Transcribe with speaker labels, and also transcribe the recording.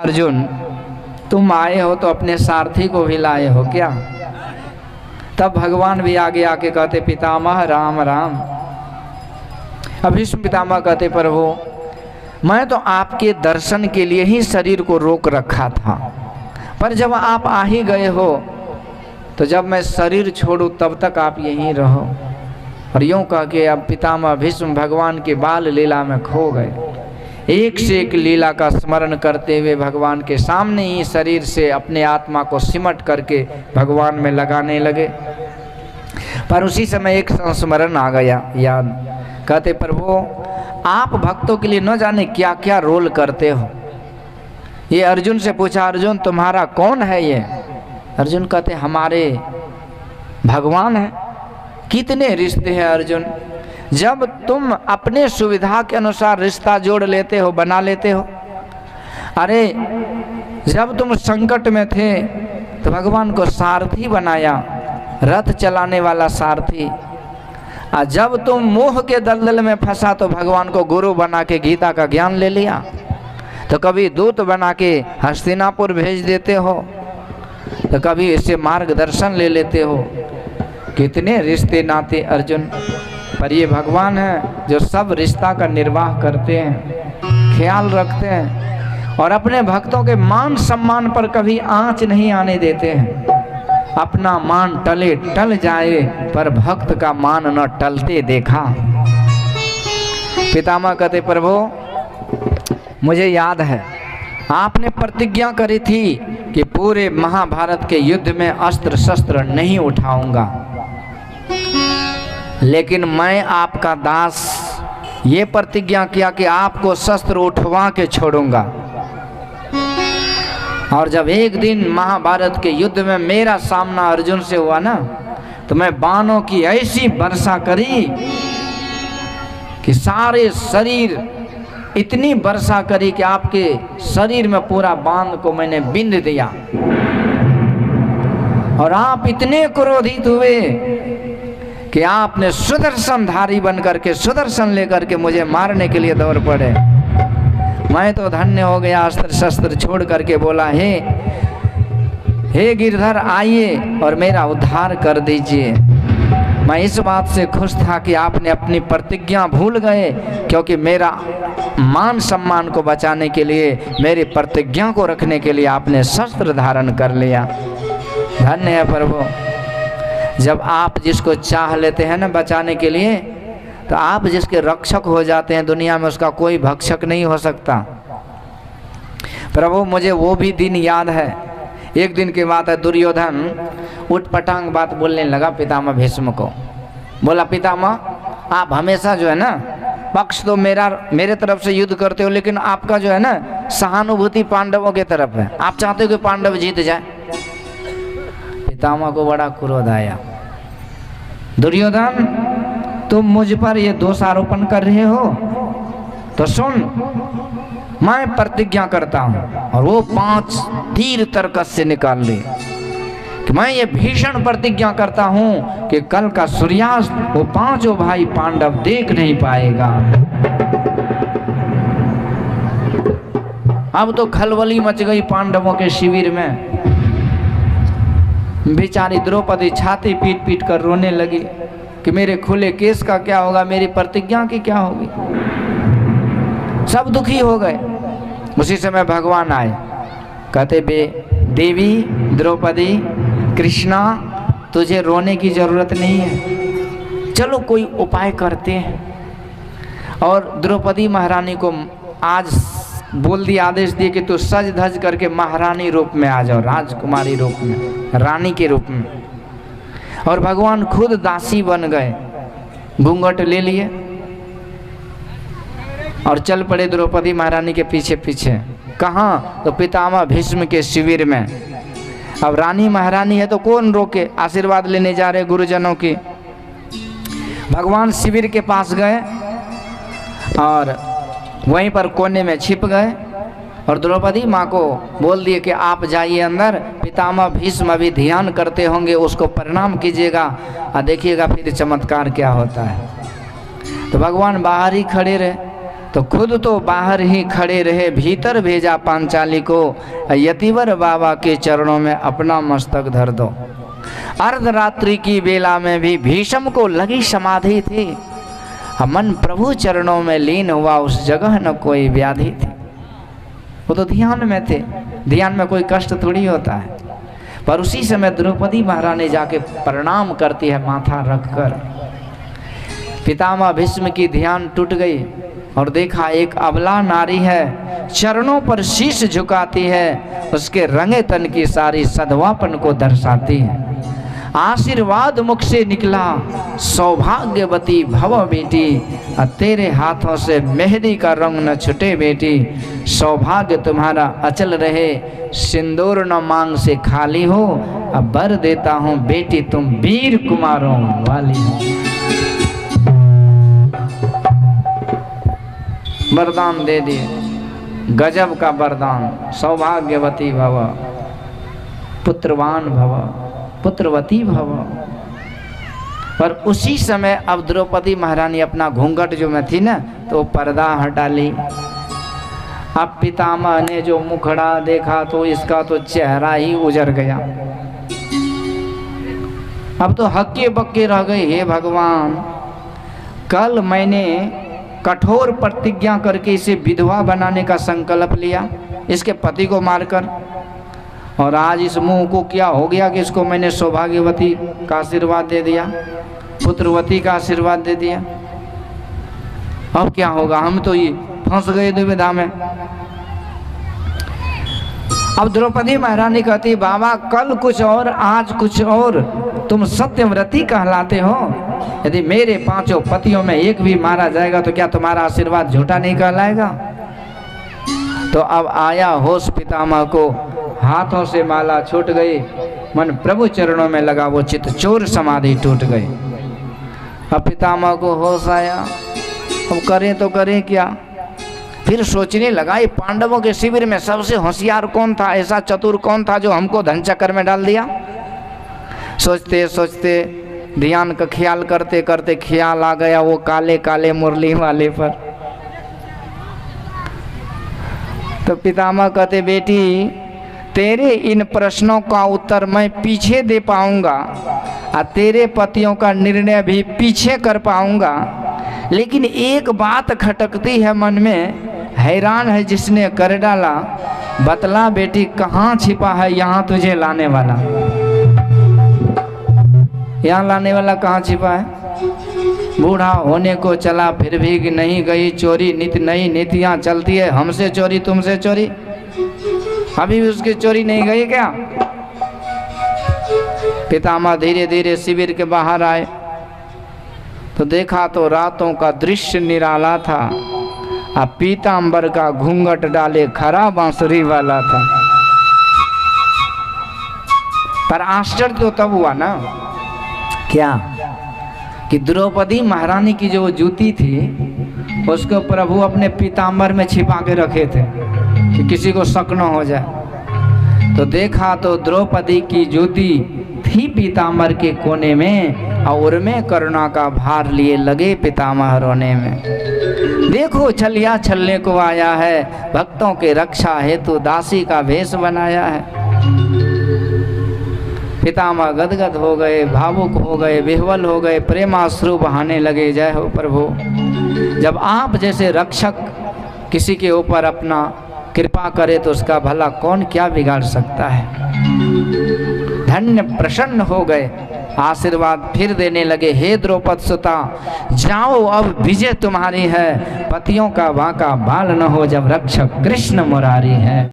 Speaker 1: अर्जुन तुम आए हो तो अपने सारथी को भी लाए हो क्या? तब भगवान भी आगे आके कहते पितामह राम राम। अब भीष्म पितामह कहते प्रभु मैं तो आपके दर्शन के लिए ही शरीर को रोक रखा था, पर जब आप आ ही गए हो तो जब मैं शरीर छोड़ूं तब तक आप यहीं रहो। और यूं कह के अब पितामह भीष्म भगवान के बाल लीला में खो गए। एक से एक लीला का स्मरण करते हुए भगवान के सामने ही शरीर से अपने आत्मा को सिमट करके भगवान में लगाने लगे। पर उसी समय एक संस्मरण आ गया याद। कहते प्रभु आप भक्तों के लिए न जाने क्या क्या रोल करते हो। ये अर्जुन से पूछा अर्जुन तुम्हारा कौन है ये? अर्जुन कहते हमारे भगवान है। कितने रिश्ते हैं अर्जुन, जब तुम अपने सुविधा के अनुसार रिश्ता जोड़ लेते हो, बना लेते हो। अरे जब तुम संकट में थे तो भगवान को सारथी बनाया, रथ चलाने वाला सारथी। और जब तुम मोह के दलदल में फंसा तो भगवान को गुरु बना के गीता का ज्ञान ले लिया। तो कभी दूत बना के हस्तिनापुर भेज देते हो, तो कभी इससे मार्गदर्शन ले लेते हो। कितने रिश्ते नाते अर्जुन, पर ये भगवान है जो सब रिश्ता का निर्वाह करते हैं, ख्याल रखते हैं और अपने भक्तों के मान सम्मान पर कभी आंच नहीं आने देते हैं। अपना मान टले टल जाए पर भक्त का मान न टलते देखा। पितामह कहते प्रभु मुझे याद है आपने प्रतिज्ञा करी थी कि पूरे महाभारत के युद्ध में अस्त्र शस्त्र नहीं उठाऊंगा, लेकिन मैं आपका दास ये प्रतिज्ञा किया कि आपको शस्त्र उठवा के छोड़ूंगा। और जब एक दिन महाभारत के युद्ध में मेरा सामना अर्जुन से हुआ ना, तो मैं बाणों की ऐसी वर्षा करी कि सारे शरीर, इतनी वर्षा करी कि आपके शरीर में पूरा बाण को मैंने बिंद दिया। और आप इतने क्रोधित हुए कि आपने सुदर्शनधारी बन करके सुदर्शन लेकर के मुझे मारने के लिए दौड़ पड़े। मैं तो धन्य हो गया, अस्त्र शस्त्र छोड़ करके बोला हे गिरधर आइए और मेरा उद्धार कर दीजिए। मैं इस बात से खुश था कि आपने अपनी प्रतिज्ञा भूल गए, क्योंकि मेरा मान सम्मान को बचाने के लिए, मेरी प्रतिज्ञा को रखने के लिए आपने शस्त्र धारण कर लिया। धन्य है प्रभु, जब आप जिसको चाह लेते हैं ना बचाने के लिए, तो आप जिसके रक्षक हो जाते हैं दुनिया में उसका कोई भक्षक नहीं हो सकता। प्रभु मुझे वो भी दिन याद है। एक दिन की बात है, दुर्योधन उठपटांग बात बोलने लगा पितामह भीष्म को। बोला पितामह आप हमेशा जो है ना पक्ष तो मेरे तरफ से युद्ध करते हो, लेकिन आपका जो है ना सहानुभूति पांडवों के तरफ है, आप चाहते हो कि पांडव जीत जाए। पितामह को बड़ा क्रोध आया। दुर्योधन तुम मुझ पर ये दोषारोपण कर रहे हो, तो सुन मैं प्रतिज्ञा करता हूं। और वो 5 तीर तरकस से निकाल ले कि मैं ये भीषण प्रतिज्ञा करता हूं कि कल का सूर्यास्त वो 5 भाई पांडव देख नहीं पाएगा। अब तो खलबली मच गई पांडवों के शिविर में। बेचारी द्रौपदी छाती पीट पीट कर रोने लगी कि मेरे खुले केस का क्या होगा, मेरी प्रतिज्ञा की क्या होगी। सब दुखी हो गए। उसी समय भगवान आए, कहते देवी द्रौपदी कृष्णा तुझे रोने की जरूरत नहीं है, चलो कोई उपाय करते हैं। और द्रौपदी महारानी को आज बोल दिया, आदेश दिए कि तू सज धज करके महारानी रूप में आ जाओ, राजकुमारी रूप में, रानी के रूप में। और भगवान खुद दासी बन गए, घूंघट ले लिए और चल पड़े द्रौपदी महारानी के पीछे पीछे। कहाँ? तो पितामह भीष्म के शिविर में। अब रानी महारानी है तो कौन रोके, आशीर्वाद लेने जा रहे गुरुजनों की। भगवान शिविर के पास गए और वहीं पर कोने में छिप गए और द्रौपदी माँ को बोल दिए कि आप जाइए अंदर, पितामह भीष्म अभी ध्यान करते होंगे, उसको प्रणाम कीजिएगा और देखिएगा फिर चमत्कार क्या होता है। तो भगवान बाहर ही खड़े रहे। तो खुद तो बाहर ही खड़े रहे, भीतर भेजा पांचाली को, यतिवर बाबा के चरणों में अपना मस्तक धर दो। अर्धरात्रि की बेला में भी भीष्म को लगी समाधि थी, मन प्रभु चरणों में लीन हुआ, उस जगह न कोई व्याधि थी। वो तो ध्यान में थे, ध्यान में कोई कष्ट थोड़ी होता है। पर उसी समय द्रौपदी महारानी जाके प्रणाम करती है माथा रखकर। पितामह भीष्म की ध्यान टूट गई और देखा एक अबला नारी है, चरणों पर शीश झुकाती है, उसके रंगे तन की सारी सधवापन को दर्शाती है। आशीर्वाद मुख से निकला, सौभाग्यवती भव बेटी, तेरे हाथों से मेहंदी का रंग न छुटे बेटी, सौभाग्य तुम्हारा अचल रहे, सिंदूर न मांग से खाली हो, अब वर देता हूँ बेटी तुम वीर कुमारों वाली हो। वरदान दे दिए, गजब का वरदान, सौभाग्यवती भव, पुत्रवान भव, पुत्रवती भव। पर उसी समय अब द्रौपदी महारानी अपना घूंघट जो में थी ना, तो पर्दा हटा ली। अब पितामह ने जो मुखड़ा देखा तो इसका तो चेहरा ही उजड़ गया। अब तो हक्के बक्के रह गए, हे भगवान, कल मैंने कठोर प्रतिज्ञा करके इसे विधवा बनाने का संकल्प लिया, इसके पति को मारकर, और आज इस मुंह को क्या हो गया कि इसको मैंने सौभाग्यवती का आशीर्वाद दे दिया, पुत्रवती का आशीर्वाद दे दिया। अब क्या होगा, हम तो ये फंस गए दुविधा में। अब द्रौपदी महारानी कहती, बाबा कल कुछ और आज कुछ और, तुम सत्यव्रती कहलाते हो, यदि मेरे 5 पतियों में एक भी मारा जाएगा तो क्या तुम्हारा आशीर्वाद झूठा नहीं कहलाएगा? तो अब आया होश पितामह को, हाथों से माला छूट गई, मन प्रभु चरणों में लगा, वो चित चोर समाधि टूट गई। अब पितामह को होश आया, अब करें तो करें क्या। फिर सोचने लगा, ये पांडवों के शिविर में सबसे होशियार कौन था, ऐसा चतुर कौन था जो हमको धन चक्कर में डाल दिया। सोचते सोचते ध्यान का ख्याल करते करते ख्याल आ गया वो काले काले मुरली वाले पर। तो पितामह कहते, बेटी तेरे इन प्रश्नों का उत्तर मैं पीछे दे पाऊंगा और तेरे पतियों का निर्णय भी पीछे कर पाऊंगा, लेकिन एक बात खटकती है मन में, हैरान है जिसने कर डाला, बतला बेटी कहाँ छिपा है यहाँ तुझे लाने वाला। यहाँ लाने वाला कहाँ छिपा है? बूढ़ा होने को चला फिर भी नहीं गई चोरी, नित नई नीतियाँ चलती है, हमसे चोरी तुमसे चोरी, अभी भी उसकी चोरी नहीं गई क्या? पितामह धीरे धीरे शिविर के बाहर आए तो देखा तो रातों का दृश्य निराला था, अब पीतांबर का घूंघट डाले खरा बांसुरी वाला था। पर आश्चर्य तो तब हुआ ना, क्या कि द्रौपदी महारानी की जो जूती थी उसको प्रभु अपने पीतांबर में छिपा के रखे थे कि किसी को शक न हो जाए। तो देखा तो द्रौपदी की जूती थी पीतांबर के कोने में, और में करुणा का भार लिए लगे पितामह रोने में। देखो छलिया छलने को आया है, भक्तों के रक्षा हेतु दासी का वेश बनाया है। पितामह गदगद हो गए, भावुक हो गए, विह्वल हो गए, प्रेमाश्रु बहाने लगे। जय हो प्रभु। जब आप जैसे रक्षक किसी के ऊपर अपना कृपा करे तो उसका भला कौन क्या बिगाड़ सकता है। धन्य प्रसन्न हो गए, आशीर्वाद फिर देने लगे, हे द्रौपद सुता जाओ अब विजय तुम्हारी है, पतियों का बांका बाल न हो जब रक्षक कृष्ण मुरारी है।